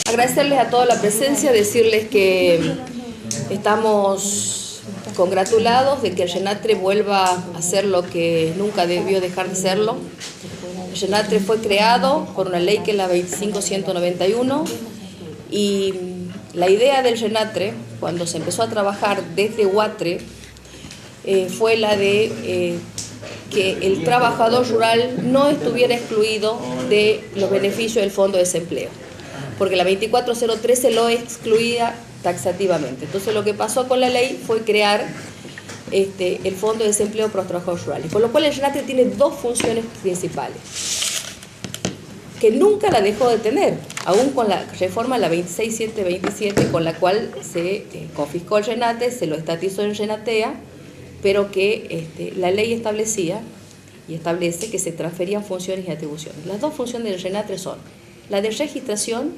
Agradecerles a toda la presencia, decirles que estamos congratulados de que el Yenatre vuelva a hacer lo que nunca debió dejar de serlo. El Yenatre fue creado por una ley que es la 25191 y la idea del Yenatre, cuando se empezó a trabajar desde Huatre, fue la de que el trabajador rural no estuviera excluido de los beneficios del Fondo de Desempleo, porque la 24013 lo excluía taxativamente. Entonces lo que pasó con la ley fue crear el Fondo de Desempleo para los trabajadores rurales, por lo cual el Yenatre tiene dos funciones principales, que nunca la dejó de tener, aún con la reforma la 26727, con la cual se confiscó el Yenatre, se lo estatizó en Yenatea, pero que la ley establecía y establece que se transferían funciones y atribuciones. Las dos funciones del Yenatre son la de registración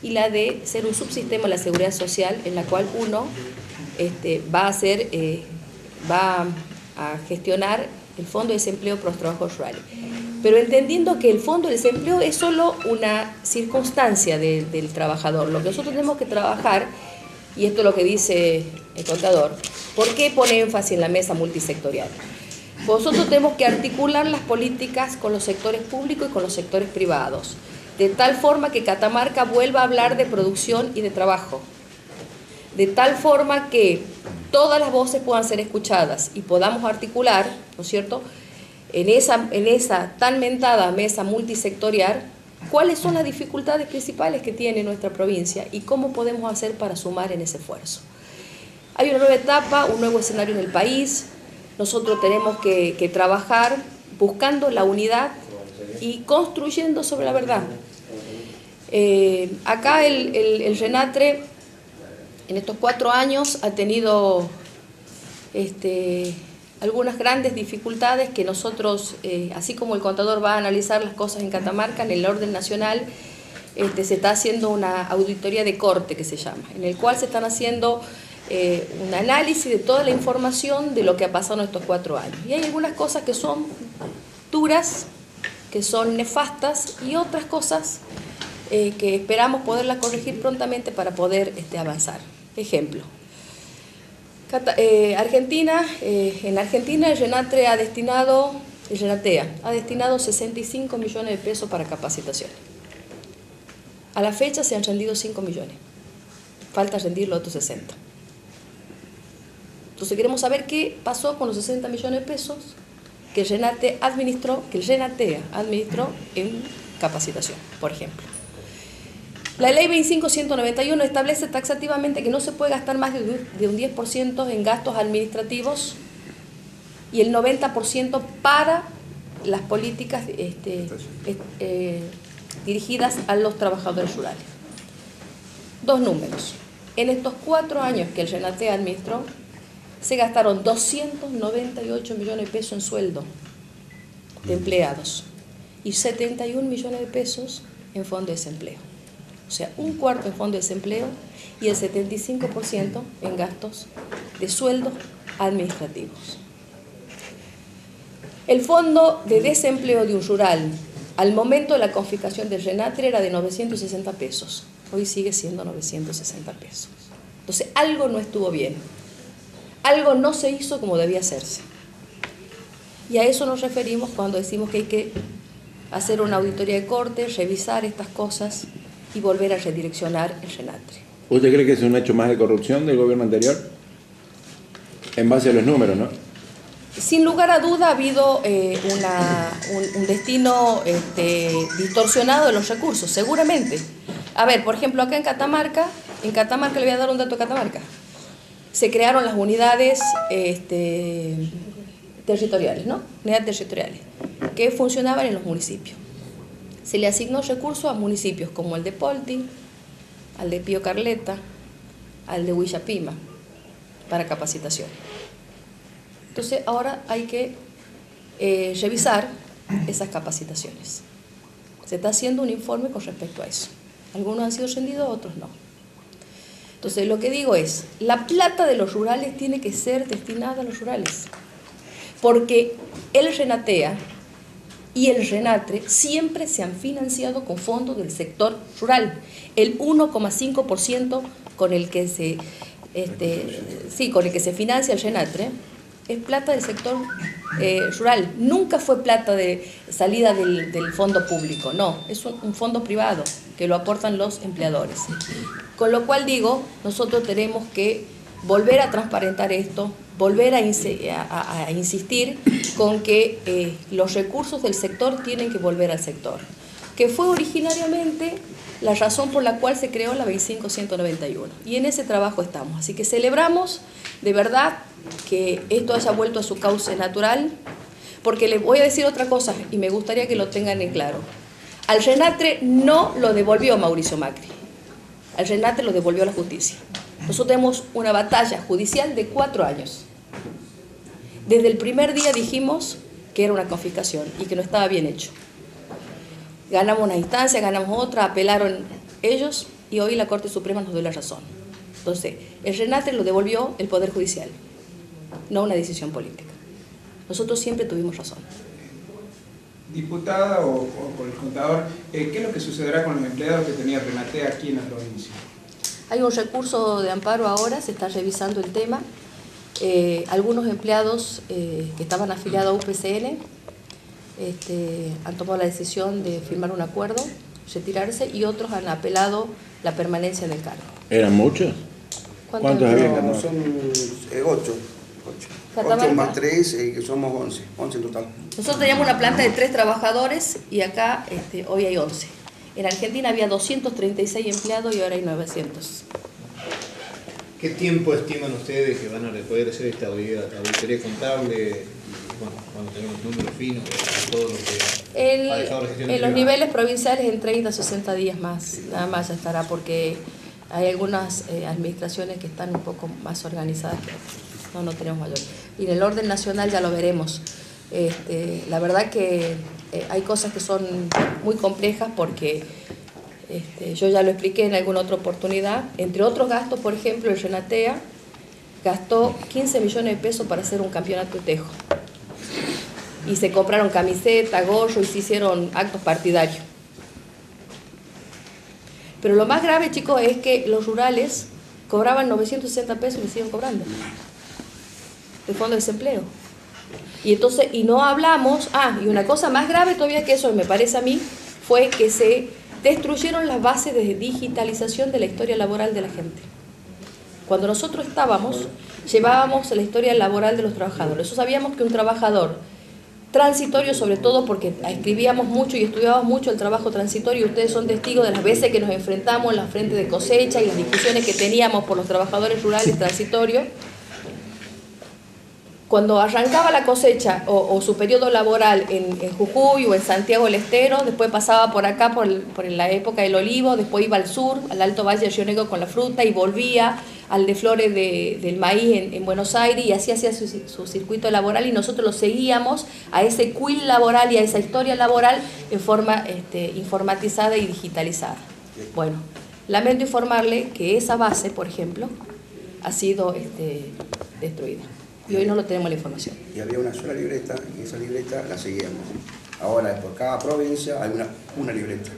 y la de ser un subsistema de la seguridad social, en la cual uno va a gestionar el Fondo de Desempleo para los trabajadores rurales. Pero entendiendo que el Fondo de Desempleo es solo una circunstancia del trabajador. Lo que nosotros tenemos que trabajar, y esto es lo que dice el contador, ¿por qué pone énfasis en la mesa multisectorial? Nosotros tenemos que articular las políticas con los sectores públicos y con los sectores privados, de tal forma que Catamarca vuelva a hablar de producción y de trabajo, de tal forma que todas las voces puedan ser escuchadas y podamos articular, ¿no es cierto?, en esa tan mentada mesa multisectorial, cuáles son las dificultades principales que tiene nuestra provincia y cómo podemos hacer para sumar en ese esfuerzo. Hay una nueva etapa, un nuevo escenario en el país. Nosotros tenemos que trabajar buscando la unidad y construyendo sobre la verdad. Acá el Yenatre en estos 4 años ha tenido algunas grandes dificultades que nosotros, así como el contador va a analizar las cosas en Catamarca, en el orden nacional, se está haciendo una auditoría de corte que se llama, en el cual se están haciendo un análisis de toda la información de lo que ha pasado en estos 4 años. Y hay algunas cosas que son duras, que son nefastas, y otras cosas que esperamos poderlas corregir prontamente para poder avanzar. Ejemplo, Argentina, en Argentina el Yenatre ha destinado, el Yenatea ha destinado 65 millones de pesos para capacitación. A la fecha se han rendido 5 millones, falta rendir los otros 60. Entonces queremos saber qué pasó con los 60 millones de pesos que el Yenatea administró en capacitación, por ejemplo. La ley 25191 establece taxativamente que no se puede gastar más de un 10% en gastos administrativos y el 90% para las políticas dirigidas a los trabajadores rurales. Dos números. En estos 4 años que el Yenate administró, se gastaron 298 millones de pesos en sueldo de empleados y 71 millones de pesos en fondo de desempleo. O sea, un cuarto en fondo de desempleo y el 75% en gastos de sueldos administrativos. El fondo de desempleo de un rural al momento de la confiscación del Yenatre era de 960 pesos. Hoy sigue siendo 960 pesos. Entonces, algo no estuvo bien. Algo no se hizo como debía hacerse. Y a eso nos referimos cuando decimos que hay que hacer una auditoría de corte, revisar estas cosas y volver a redireccionar el Yenatre. ¿Usted cree que es un hecho más de corrupción del gobierno anterior? En base a los números, ¿no? Sin lugar a duda ha habido un destino distorsionado de los recursos, seguramente. A ver, por ejemplo, acá en Catamarca le voy a dar un dato a Catamarca. Se crearon las unidades territoriales, ¿no? Unidades territoriales, que funcionaban en los municipios. Se le asignó recursos a municipios como el de Polti, al de Pío Carleta, al de Huillapima, para capacitación. Entonces ahora hay que revisar esas capacitaciones. Se está haciendo un informe con respecto a eso. Algunos han sido rendidos, otros no. Entonces lo que digo es, la plata de los rurales tiene que ser destinada a los rurales, porque el Yenatea y el RENATRE siempre se han financiado con fondos del sector rural. El 1,5% con el que se financia el RENATRE es plata del sector rural. Nunca fue plata de salida del fondo público, no, es un fondo privado que lo aportan los empleadores. Con lo cual digo, nosotros tenemos que volver a transparentar esto, volver a insistir con que los recursos del sector tienen que volver al sector, que fue originariamente la razón por la cual se creó la 25191. Y en ese trabajo estamos. Así que celebramos de verdad que esto haya vuelto a su cauce natural, porque les voy a decir otra cosa y me gustaría que lo tengan en claro. Al RENATRE no lo devolvió Mauricio Macri, al RENATRE lo devolvió la justicia. Nosotros tenemos una batalla judicial de 4 años. Desde el primer día dijimos que era una confiscación y que no estaba bien hecho. Ganamos una instancia, ganamos otra, apelaron ellos y hoy la Corte Suprema nos dio la razón. Entonces, el RENATRE lo devolvió el Poder Judicial, no una decisión política. Nosotros siempre tuvimos razón. Diputada o por el contador, ¿qué es lo que sucederá con los empleados que tenía RENATRE aquí en la provincia? Hay un recurso de amparo ahora, se está revisando el tema. Algunos empleados que estaban afiliados a UPCN han tomado la decisión de firmar un acuerdo, retirarse, y otros han apelado la permanencia en el cargo. ¿Eran muchos? ¿Cuántos habían? No, son 8. 8 más 3, que somos 11 en total. Nosotros teníamos una planta de 3 trabajadores y acá hoy hay 11. En Argentina había 236 empleados y ahora hay 900. ¿Qué tiempo estiman ustedes que van a poder hacer esta auditoría contable? Bueno, cuando tenemos números finos, todo lo que ha dejado la gestión en los niveles provinciales en 30 a 60 días más, nada más ya estará, porque hay algunas administraciones que están un poco más organizadas que otras. No tenemos mayor. Y en el orden nacional ya lo veremos. La verdad que hay cosas que son muy complejas porque yo ya lo expliqué en alguna otra oportunidad. Entre otros gastos, por ejemplo, el Renatea gastó 15 millones de pesos para hacer un campeonato de tejo. Y se compraron camisetas, gorros y se hicieron actos partidarios. Pero lo más grave, chicos, es que los rurales cobraban 960 pesos y le siguen cobrando del fondo de desempleo. Y entonces, y no hablamos, y una cosa más grave todavía que eso, me parece a mí, fue que se destruyeron las bases de digitalización de la historia laboral de la gente. Cuando nosotros estábamos, llevábamos la historia laboral de los trabajadores. Nosotros sabíamos que un trabajador transitorio, sobre todo porque escribíamos mucho y estudiábamos mucho el trabajo transitorio, y ustedes son testigos de las veces que nos enfrentamos en la frente de cosecha y las discusiones que teníamos por los trabajadores rurales transitorios. Cuando arrancaba la cosecha o su periodo laboral en Jujuy o en Santiago del Estero, después pasaba por acá por la época del olivo, después iba al sur, al Alto Valle del Río Negro con la fruta, y volvía al de flores del maíz en Buenos Aires, y así hacía su circuito laboral, y nosotros lo seguíamos a ese quill laboral y a esa historia laboral en forma informatizada y digitalizada. Bueno, lamento informarle que esa base, por ejemplo, ha sido destruida. Y hoy no lo tenemos la información. Y había una sola libreta, y esa libreta la seguíamos. Ahora, por cada provincia hay una libreta.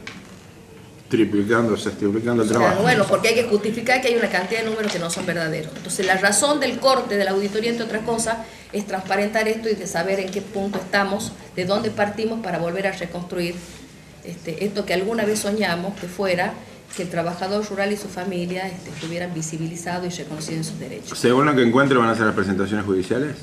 Triplicando el trabajo. Bueno, porque hay que justificar que hay una cantidad de números que no son verdaderos. Entonces, la razón del corte de la auditoría, entre otras cosas, es transparentar esto y de saber en qué punto estamos, de dónde partimos para volver a reconstruir esto que alguna vez soñamos que fuera que el trabajador rural y su familia estuvieran visibilizados y reconocidos en sus derechos. Según lo que encuentro, ¿van a hacer las presentaciones judiciales?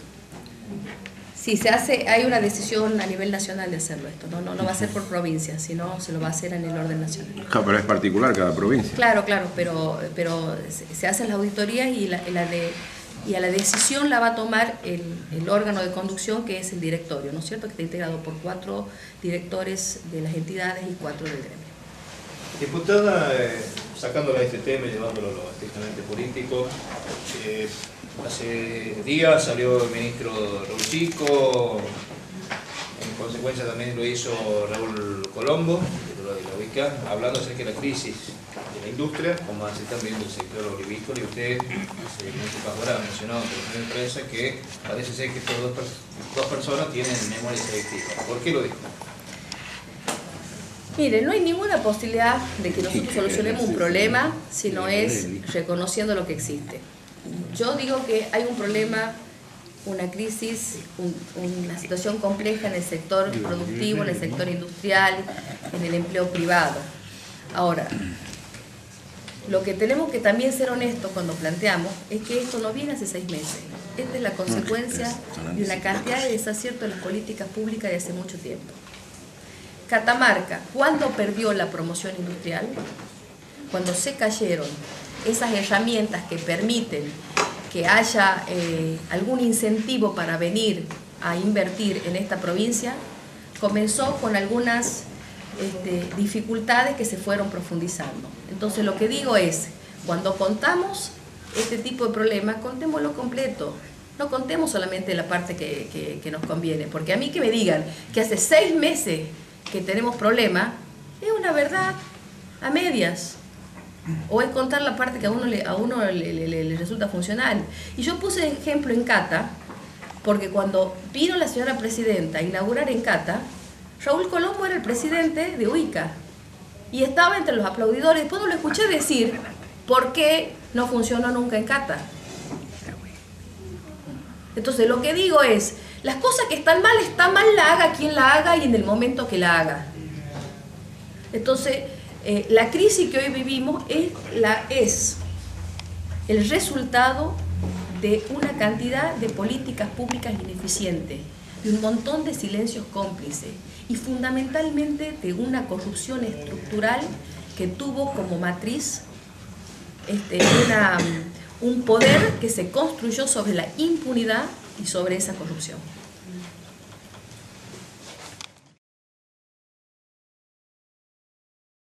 Sí, hay una decisión a nivel nacional de hacerlo esto, no va a ser por provincia, sino se lo va a hacer en el orden nacional. Claro, pero es particular cada provincia. Claro, pero se hacen las auditorías y a la decisión la va a tomar el órgano de conducción, que es el directorio, ¿no es cierto? Que está integrado por 4 directores de las entidades y 4 del gremio. Diputada, sacándolo de este tema y llevándolo a lo estrictamente político, hace días salió el ministro Raúl Chico, en consecuencia también lo hizo Raúl Colombo, de la UICA, hablando acerca de la crisis de la industria, como se está viendo el sector olivícola, y usted hace mucho tiempo ahora ha mencionado en la prensa que parece ser que estas dos personas tienen memoria selectiva. ¿Por qué lo dijo? Mire, no hay ninguna posibilidad de que nosotros solucionemos un problema si no es reconociendo lo que existe. Yo digo que hay un problema, una crisis, una situación compleja en el sector productivo, en el sector industrial, en el empleo privado. Ahora, lo que tenemos que también ser honestos cuando planteamos es que esto no viene hace 6 meses. Esta es la consecuencia de una cantidad de desaciertos en las políticas públicas de hace mucho tiempo. Catamarca, ¿cuándo perdió la promoción industrial? Cuando se cayeron esas herramientas que permiten que haya algún incentivo para venir a invertir en esta provincia, comenzó con algunas dificultades que se fueron profundizando. Entonces lo que digo es, cuando contamos este tipo de problemas, contémoslo completo. No contemos solamente la parte que nos conviene, porque a mí que me digan que hace 6 meses que tenemos problemas, es una verdad a medias. O es contar la parte que a uno le resulta funcional. Y yo puse ejemplo en Cata, porque cuando vino la señora presidenta a inaugurar en Cata, Raúl Colombo era el presidente de UICA y estaba entre los aplaudidores. Después no lo escuché decir por qué no funcionó nunca en Cata. Entonces lo que digo es, las cosas que están mal, la haga quien la haga y en el momento que la haga. Entonces, la crisis que hoy vivimos es el resultado de una cantidad de políticas públicas ineficientes, de un montón de silencios cómplices y fundamentalmente de una corrupción estructural que tuvo como matriz un poder que se construyó sobre la impunidad y sobre esa corrupción.